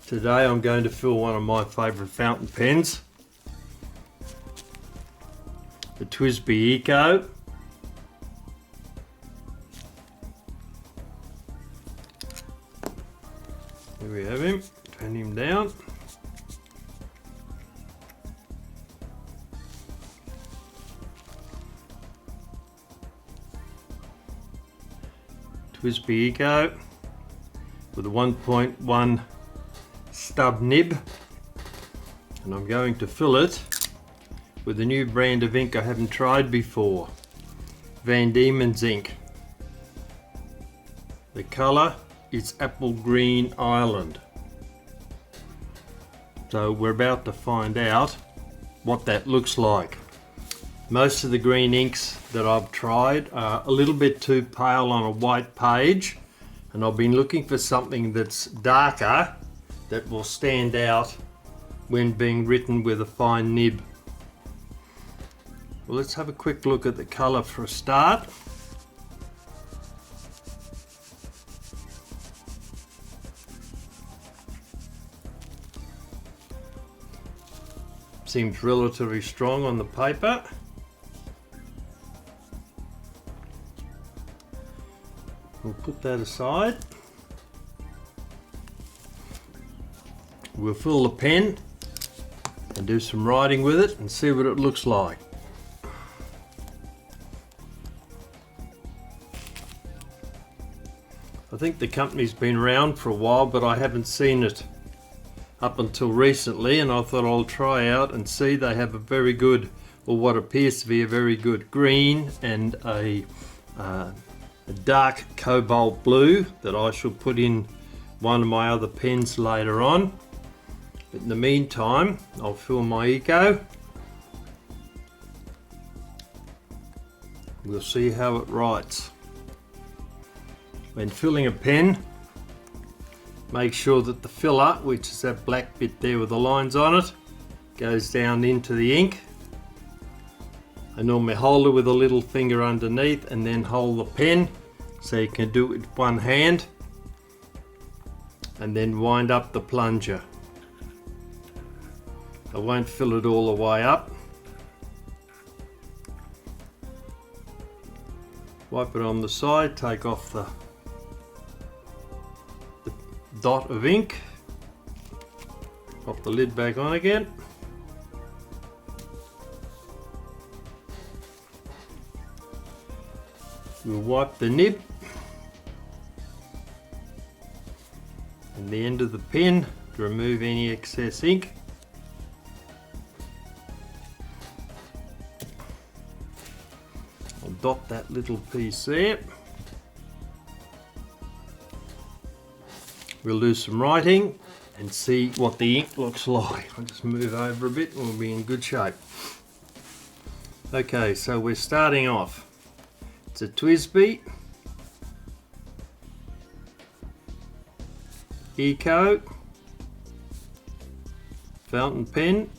Today I'm going to fill one of my favourite fountain pens, the Twsbi Eco. Here we have him, turn him down. Twsbi Eco with a 1.1 stub nib, and I'm going to fill it with a new brand of ink I haven't tried before, Dieman's ink. The colour is Apple Green Island. So we're about to find out what that looks like. Most of the green inks that I've tried are a little bit too pale on a white page, and I've been looking for something that's darker that will stand out when being written with a fine nib. Well, let's have a quick look at the colour for a start. Seems relatively strong on the paper. We'll put that aside. We'll fill the pen and do some writing with it and see what it looks like. I think the company's been around for a while, but I haven't seen it up until recently, and I thought I'll try out and see. They have a very good, or what appears to be a very good green and a dark cobalt blue that I shall put in one of my other pens later on. But in the meantime, I'll fill my Eco. We'll see how it writes. When filling a pen, make sure that the filler, which is that black bit there with the lines on it, goes down into the ink. I normally hold it with a little finger underneath and then hold the pen so you can do it with one hand, and then wind up the plunger. I won't fill it all the way up. Wipe it on the side, take off the dot of ink, pop the lid back on again. We'll wipe the nib and the end of the pen to remove any excess ink. I'll dot that little piece there. We'll do some writing and see what the ink looks like. I'll just move over a bit and we'll be in good shape. Okay, so we're starting off. It's a Twsbi Eco fountain pen.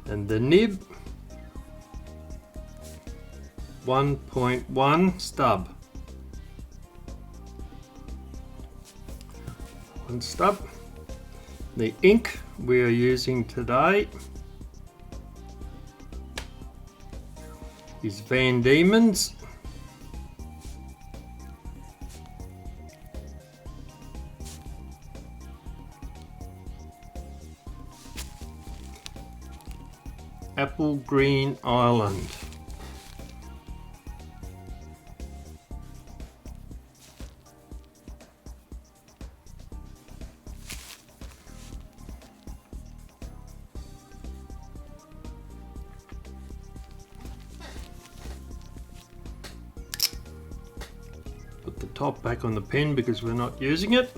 And the nib 1.1 stub. One stub. The ink we are using today is Dieman's. Apple Green Island. Put the top back on the pen because we're not using it.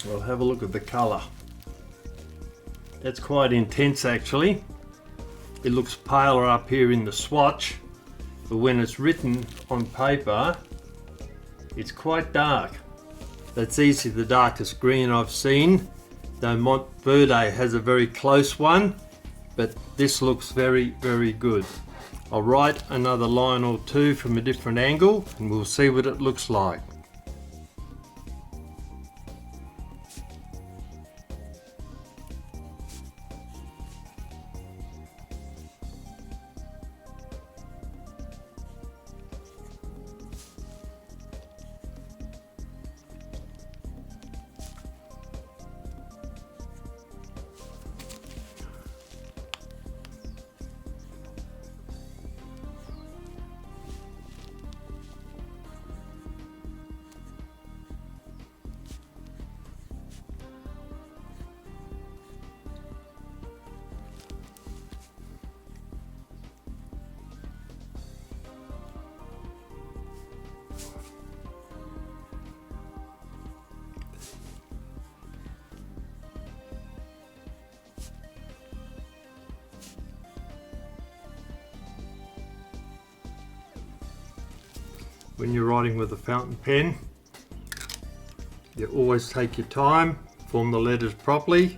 We'll have a look at the colour. That's quite intense actually. It looks paler up here in the swatch, but when it's written on paper, it's quite dark. That's easily the darkest green I've seen, though Montverde has a very close one, but this looks very, very good. I'll write another line or two from a different angle and we'll see what it looks like. When you're writing with a fountain pen, you always take your time, form the letters properly.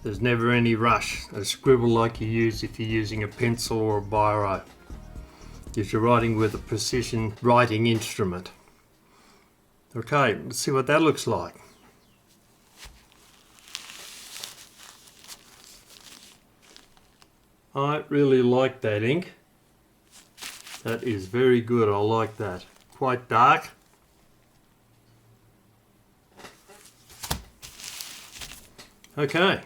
There's never any rush, a scribble like you use if you're using a pencil or a biro, because you're writing with a precision writing instrument. Okay, let's see what that looks like. I really like that ink. That is very good, I like that. Quite dark. Okay,